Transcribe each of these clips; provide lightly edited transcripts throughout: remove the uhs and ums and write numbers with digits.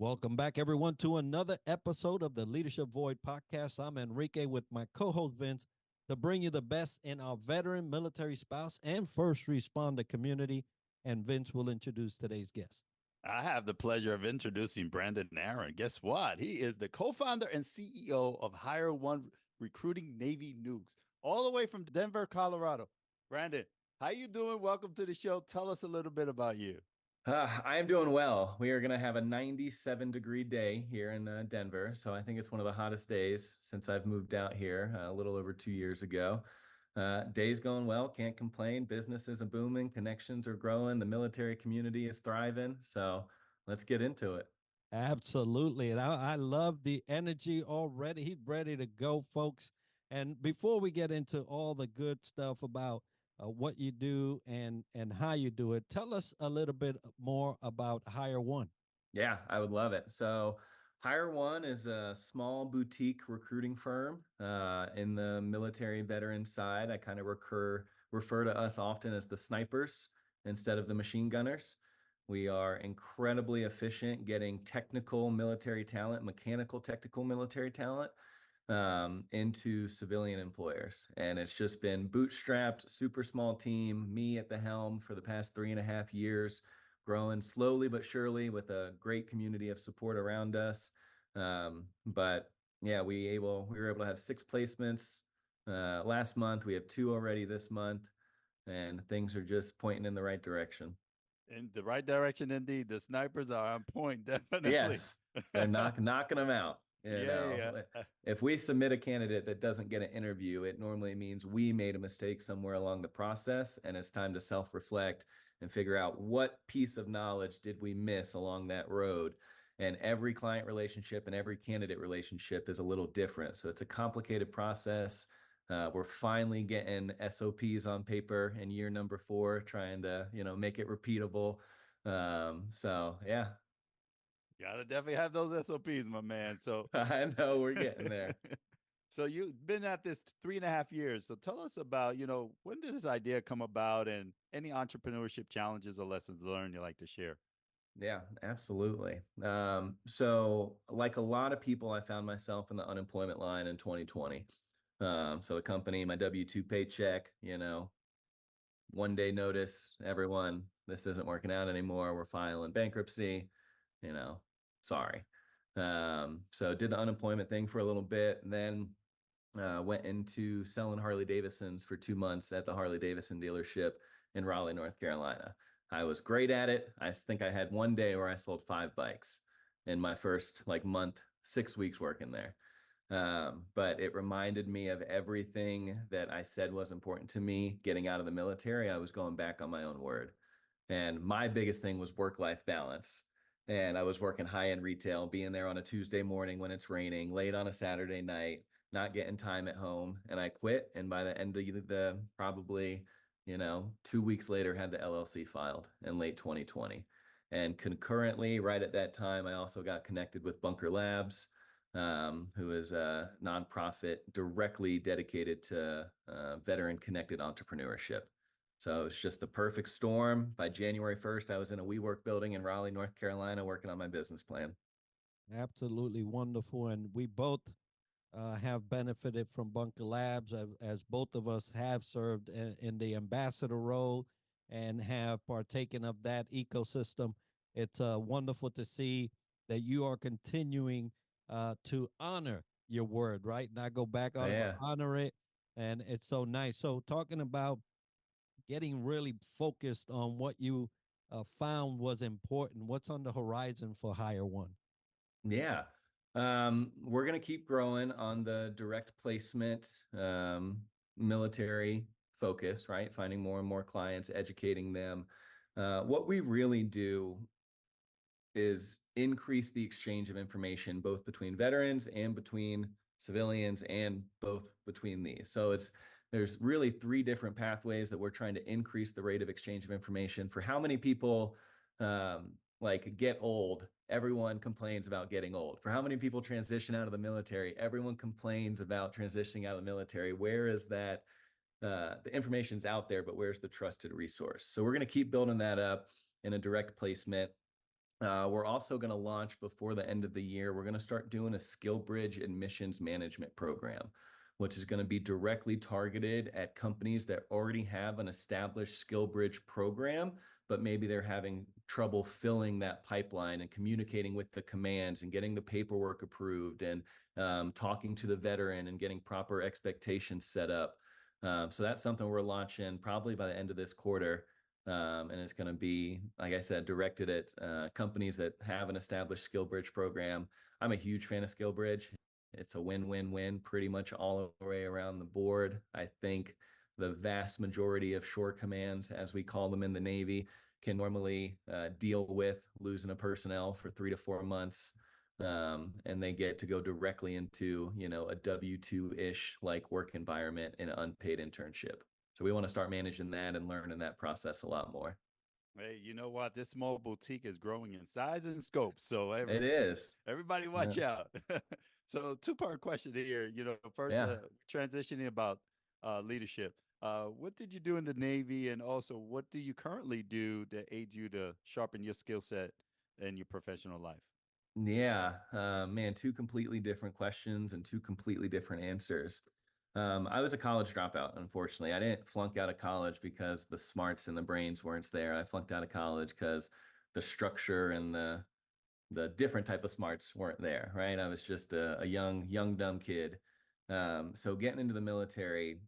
Welcome back, everyone, to another episode of the Leadership Void podcast. I'm Enrique with my co host Vince to bring you the best in our veteran, military spouse, and first responder community. And Vince will introduce today's guest. I have the pleasure of introducing Brandon Aaron. Guess what? He is the co-founder and CEO of Highr1 Recruiting Navy Nukes, all the way from Denver, Colorado. Brandon, how you doing? Welcome to the show. Tell us a little bit about you. I am doing well. We are going to have a 97-degree day here in Denver. So I think it's one of the hottest days since I've moved out here a little over 2 years ago. Day's going well. Can't complain. Businesses are booming. Connections are growing. The military community is thriving. So let's get into it. Absolutely. And I love the energy already. He's ready to go, folks. And before we get into all the good stuff about what you do and how you do it, tell us a little bit more about Highr1. Yeah, I would love it. So Highr1 is a small boutique recruiting firm in the military veteran side. I kind of refer to us often as the snipers instead of the machine gunners. We are incredibly efficient getting technical military talent, mechanical technical military talent into civilian employers. And it's just been bootstrapped, super small team, me at the helm for the past 3.5 years, growing slowly but surely with a great community of support around us. But yeah, we were able to have 6 placements last month. We have 2 already this month, and things are just pointing in the right direction. In the right direction, indeed. The snipers are on point, definitely. Yes, they're knocking them out. Yeah. If we submit a candidate that doesn't get an interview, it normally means we made a mistake somewhere along the process, and it's time to self-reflect and figure out what piece of knowledge did we miss along that road. And every client relationship and every candidate relationship is a little different. So it's a complicated process. We're finally getting SOPs on paper in year number 4, trying to, make it repeatable. So yeah. Gotta definitely have those SOPs, my man. So I know we're getting there. So you've been at this 3.5 years. So tell us about, when did this idea come about and any entrepreneurship challenges or lessons learned you like to share? Yeah, absolutely. So like a lot of people, I found myself in the unemployment line in 2020. So the company, my W-2 paycheck, 1 day notice, everyone, this isn't working out anymore. We're filing bankruptcy, sorry. So did the unemployment thing for a little bit, and then went into selling Harley Davidsons for 2 months at the Harley Davidson dealership in Raleigh, North Carolina. I was great at it. I think I had 1 day where I sold 5 bikes in my first month, 6 weeks working there. But it reminded me of everything that I said was important to me getting out of the military. I was going back on my own word. And my biggest thing was work-life balance. And I was working high-end retail, being there on a Tuesday morning when it's raining, late on a Saturday night, not getting time at home. And I quit. And by the end of the probably, 2 weeks later, had the LLC filed in late 2020. And concurrently, right at that time, I also got connected with Bunker Labs, who is a nonprofit directly dedicated to veteran-connected entrepreneurship. So it's just the perfect storm. By January 1st, I was in a WeWork building in Raleigh, North Carolina, working on my business plan. Absolutely wonderful. And we both have benefited from Bunker Labs as both of us have served in the ambassador role and have partaken of that ecosystem. It's wonderful to see that you are continuing to honor your word, right? Not go back on it, Yeah. but honor it. And it's so nice. So talking about getting really focused on what you found was important, what's on the horizon for Highr1? Yeah. We're going to keep growing on the direct placement, military focus, right? Finding more and more clients, educating them. What we really do is increase the exchange of information, both between veterans and between civilians and both between these. So there's really 3 different pathways that we're trying to increase the rate of exchange of information. For how many people get old, everyone complains about getting old. For how many people transition out of the military, everyone complains about transitioning out of the military. Where is that? The information's out there, but where's the trusted resource? So we're going to keep building that up in a direct placement. We're also going to launch before the end of the year. We're going to start doing a skill bridge admissions management program, which is going to be directly targeted at companies that already have an established skill bridge program, but maybe they're having trouble filling that pipeline and communicating with the commands and getting the paperwork approved and talking to the veteran and getting proper expectations set up. So that's something we're launching probably by the end of this quarter. And it's going to be, like I said, directed at companies that have an established skill bridge program. I'm a huge fan of skill bridge. It's a win-win-win pretty much all the way around the board. I think the vast majority of shore commands, as we call them in the Navy, can normally deal with losing a personnel for 3 to 4 months. And they get to go directly into, a W-2-ish like work environment in an unpaid internship. So we want to start managing that and learning that process a lot more. Hey, you know what? This small boutique is growing in size and scope. So It is. everybody watch out. So two-part question here. First, Yeah. transitioning about leadership. What did you do in the Navy, and also what do you currently do that aids you to sharpen your skill set in your professional life? Yeah, man, two completely different questions and two completely different answers. I was a college dropout, unfortunately. I didn't flunk out of college because the smarts and the brains weren't there. I flunked out of college because the structure and the different type of smarts weren't there, right? I was just a young dumb kid. So getting into the military,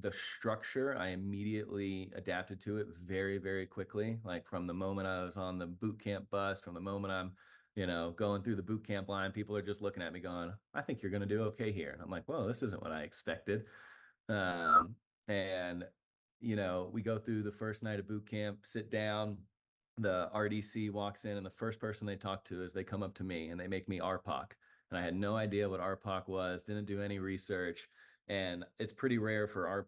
the structure, I immediately adapted to it very, very quickly. Like from the moment I was on the boot camp bus, from the moment I'm, going through the boot camp line, people are just looking at me going, I think you're going to do okay here. And I'm like, whoa, this isn't what I expected. And, we go through the first night of boot camp, sit down, the RDC walks in, and the first person they talk to is they come up to me and they make me RPOC. And I had no idea what RPOC was, didn't do any research. And it's pretty rare for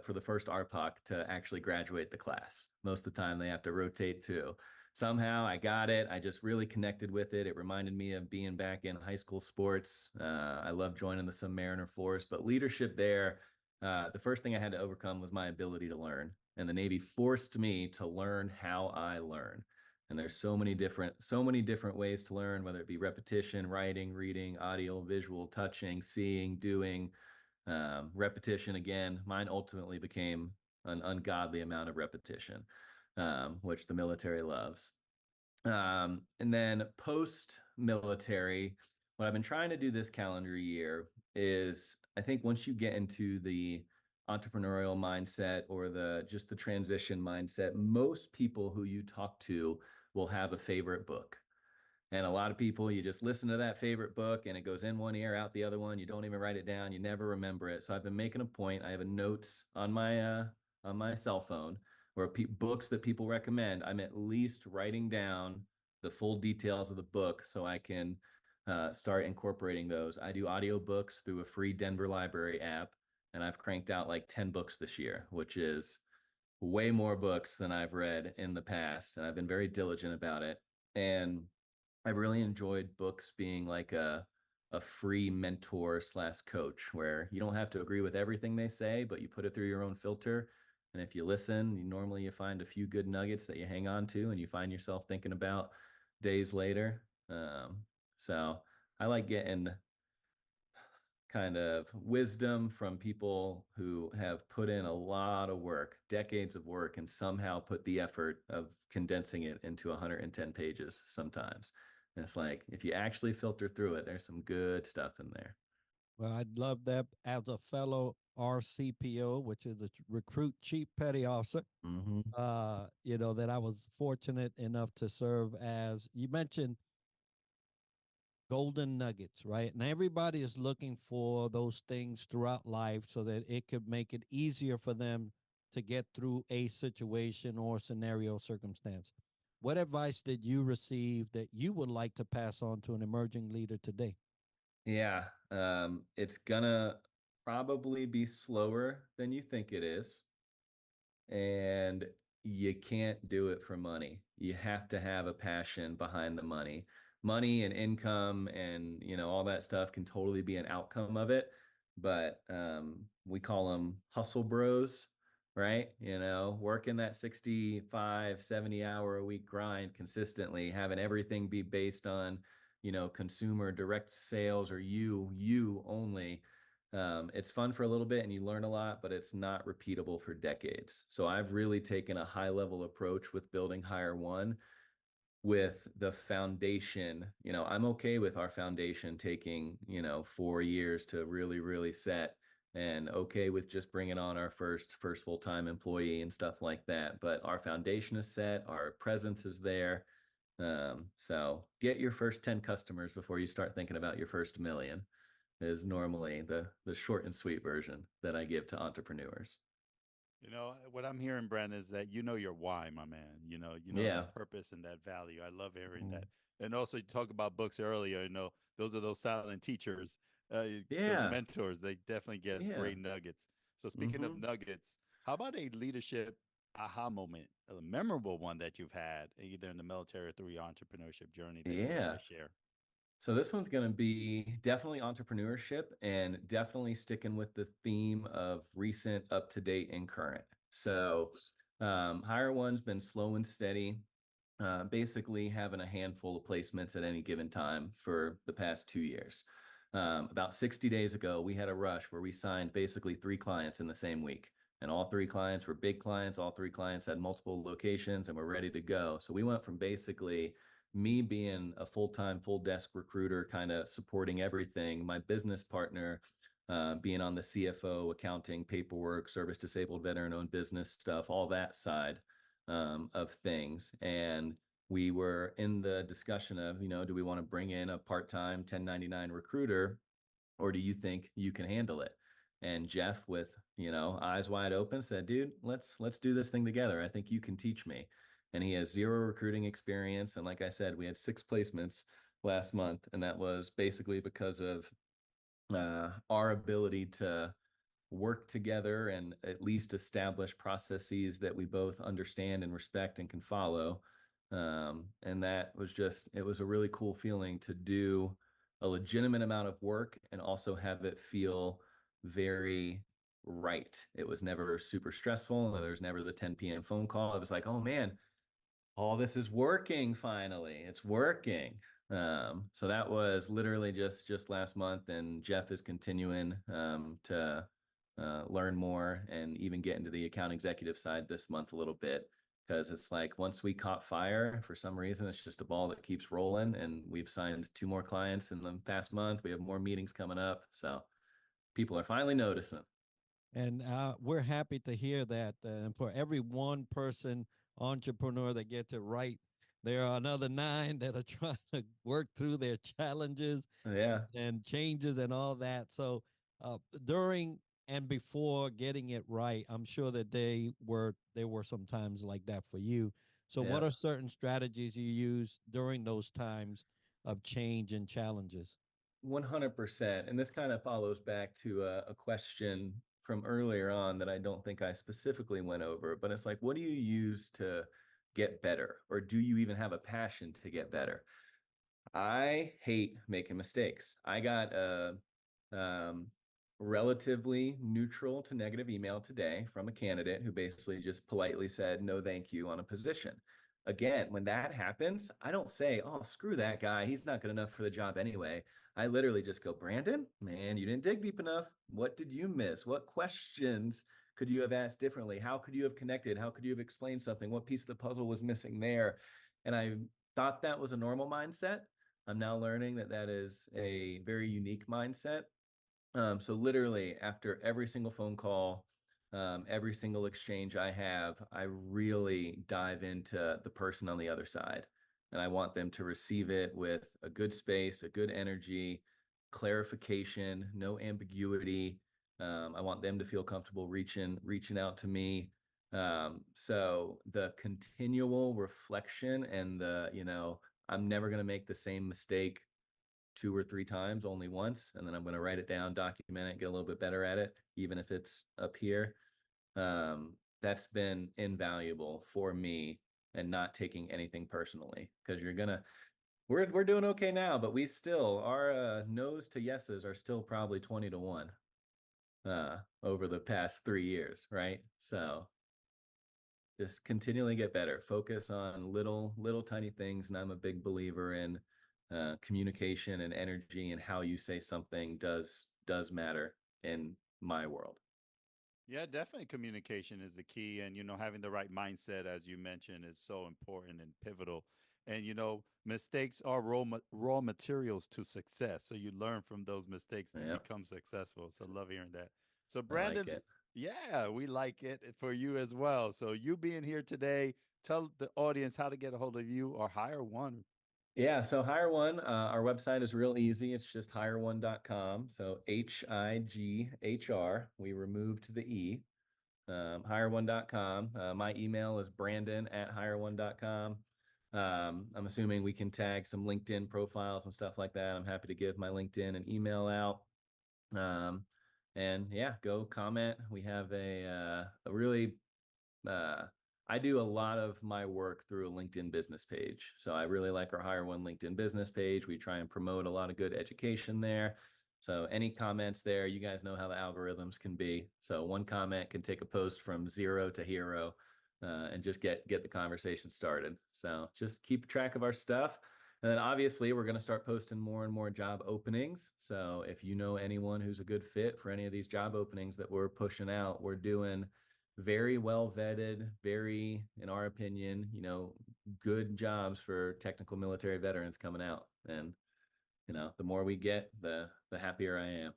for the first RPOC to actually graduate the class. Most of the time they have to rotate through. Somehow I got it. I just really connected with it. It reminded me of being back in high school sports. I love joining the Submariner Force, but leadership there, the first thing I had to overcome was my ability to learn. And the Navy forced me to learn how I learn. And there's so many different ways to learn, whether it be repetition, writing, reading, audio, visual, touching, seeing, doing, repetition. Again, mine ultimately became an ungodly amount of repetition, which the military loves. And then post military, what I've been trying to do this calendar year is, I think once you get into the entrepreneurial mindset or just the transition mindset, most people who you talk to will have a favorite book. And a lot of people, you just listen to that favorite book and it goes in one ear, out the other one. You don't even write it down. You never remember it. So I've been making a point. I have a notes on my cell phone where books that people recommend, I'm at least writing down the full details of the book so I can start incorporating those. I do audiobooks through a free Denver Library app, and I've cranked out like 10 books this year, which is way more books than I've read in the past. And I've been very diligent about it. And I've really enjoyed books being like a free mentor / coach where you don't have to agree with everything they say, but you put it through your own filter. And if you listen, you find a few good nuggets that you hang on to and you find yourself thinking about days later. So I like getting kind of wisdom from people who have put in a lot of work, decades of work, and somehow put the effort of condensing it into 110 pages sometimes. And it's like, if you actually filter through it, there's some good stuff in there. Well, I'd love that as a fellow RCPO, which is a recruit chief petty officer. Mm-hmm. That I was fortunate enough to serve as, you mentioned golden nuggets, right? And everybody is looking for those things throughout life so that it could make it easier for them to get through a situation or scenario circumstance. What advice did you receive that you would like to pass on to an emerging leader today? Yeah, it's gonna probably be slower than you think it is. And you can't do it for money. You have to have a passion behind the money. Money and income and all that stuff can totally be an outcome of it, but we call them hustle bros. right? Working that 65, 70 hour a week grind consistently, having everything be based on, consumer direct sales or you only. It's fun for a little bit and you learn a lot, but it's not repeatable for decades. So I've really taken a high level approach with building Highr1 with the foundation. I'm okay with our foundation taking, 4 years to really, really set, and okay with just bringing on our first full-time employee and stuff like that. But our foundation is set, our presence is there. So get your first 10 customers before you start thinking about your first million is normally the short and sweet version that I give to entrepreneurs. What I'm hearing, Brandon, is that your why, my man. You know Yeah. that purpose and that value. I love hearing Mm. that. And also, you talk about books earlier. Those are those silent teachers, those Yeah. mentors. They definitely get Yeah. great nuggets. So, speaking of Hmm. nuggets, how about a leadership aha moment, a memorable one that you've had, either in the military or through your entrepreneurship journey that you'd like Yeah. to share? So this one's going to be definitely entrepreneurship and definitely sticking with the theme of recent, up to date, and current. So Highr1's been slow and steady, basically having a handful of placements at any given time for the past 2 years. About 60 days ago, we had a rush where we signed basically 3 clients in the same week. And all 3 clients were big clients. All 3 clients had multiple locations and were ready to go. So we went from basically me being a full-time, full desk recruiter, kind of supporting everything, my business partner being on the CFO, accounting, paperwork, service disabled veteran owned business stuff, all that side of things. And we were in the discussion of, do we want to bring in a part-time 1099 recruiter, or do you think you can handle it? And Jeff, with eyes wide open, said, dude, let's do this thing together. I think you can teach me. And he has zero recruiting experience. And like I said, we had 6 placements last month, and that was basically because of our ability to work together and at least establish processes that we both understand and respect and can follow. And that was it was a really cool feeling to do a legitimate amount of work and also have it feel very right. It was never super stressful. There was never the 10 p.m. phone call. It was like, oh man, all this is working finally. It's working. So that was literally just last month, and Jeff is continuing to learn more and even get into the account executive side this month a little bit, because it's like once we caught fire, for some reason, it's just a ball that keeps rolling, and we've signed 2 more clients in the past month. We have more meetings coming up, so people are finally noticing. And we're happy to hear that. And for every one person entrepreneur that gets it right, there are another nine that are trying to work through their challenges Yeah. and changes and all that. So uh, during and before getting it right, I'm sure that there were some times like that for you. So Yeah. what are certain strategies you use during those times of change and challenges? 100%. And this kind of follows back to a question from earlier on that I don't think I specifically went over, but it's like, what do you use to get better? Or do you even have a passion to get better? I hate making mistakes. I got a um, relatively neutral to negative email today from a candidate who basically just politely said, no, thank you on a position. Again, when that happens, I don't say, oh, screw that guy. He's not good enough for the job anyway. I literally just go, Brandon, man, you didn't dig deep enough. What did you miss? What questions could you have asked differently? How could you have connected? How could you have explained something? What piece of the puzzle was missing there? And I thought that was a normal mindset. I'm now learning that that is a very unique mindset. So literally after every single phone call, every single exchange I have, I really dive into the person on the other side. And I want them to receive it with a good space, a good energy, clarification, no ambiguity. I want them to feel comfortable reaching out to me. So the continual reflection and I'm never going to make the same mistake 2 or 3 times, only once, and then I'm going to write it down, document it, get a little bit better at it, even if it's up here. That's been invaluable for me, and not taking anything personally, because we're doing okay now, but we still our no's to yeses are still probably 20 to 1. over the past 3 years, right? So just continually get better. Focus on little tiny things, and I'm a big believer in communication and energy, and how you say something does matter in my world. Yeah, definitely communication is the key. And, having the right mindset, as you mentioned, is so important and pivotal. And, mistakes are raw materials to success. So you learn from those mistakes to Yeah, become successful. So love hearing that. So, I like Brandon, it. yeah, we like it for you as well. So, you being here today, tell the audience how to get a hold of you or Highr1. Yeah, so Highr1, our website is real easy. It's just highr1.com. So HIGHR. We removed the E. Highr1.com. My email is brandon@highr1.com. I'm assuming we can tag some LinkedIn profiles and stuff like that. I'm happy to give my LinkedIn and email out. And yeah, go comment. We have a really I do a lot of my work through a LinkedIn business page. So I really like our Highr1 LinkedIn business page. We try and promote a lot of good education there. So any comments there, you guys know how the algorithms can be. So one comment can take a post from 0 to hero, and just get the conversation started. So just keep track of our stuff. And then obviously we're going to start posting more and more job openings. So if you know anyone who's a good fit for any of these job openings that we're pushing out, we're doing very well vetted, very, in our opinion, good jobs for technical military veterans coming out. And, the more we get, the happier I am.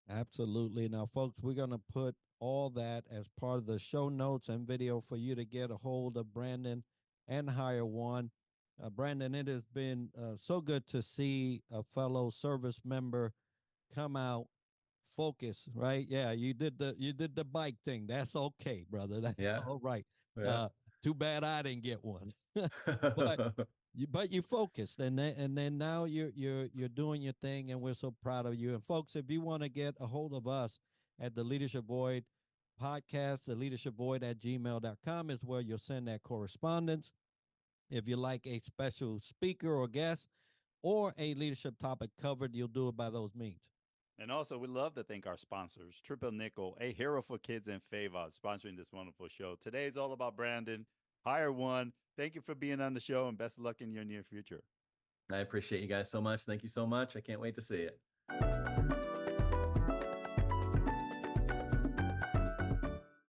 Absolutely. Now, folks, we're going to put all that as part of the show notes and video for you to get a hold of Brandon and Highr1. Brandon, it has been so good to see a fellow service member come out focused, right? Yeah, you did the bike thing. That's okay, brother. That's Yeah. all right. Yeah. Too bad I didn't get one. but you focused, and then now you're doing your thing, and we're so proud of you. And folks, if you want to get a hold of us at the Leadership Void podcast, the leadershipvoid@gmail.com is where you'll send that correspondence. If you like a special speaker or guest or a leadership topic covered, you'll do it by those means. And also, we love to thank our sponsors, Triple Nickel, a hero for kids, and FAVOB, sponsoring this wonderful show. Today is all about Brandon, Highr1. Thank you for being on the show, and best of luck in your near future. I appreciate you guys so much. Thank you so much. I can't wait to see it.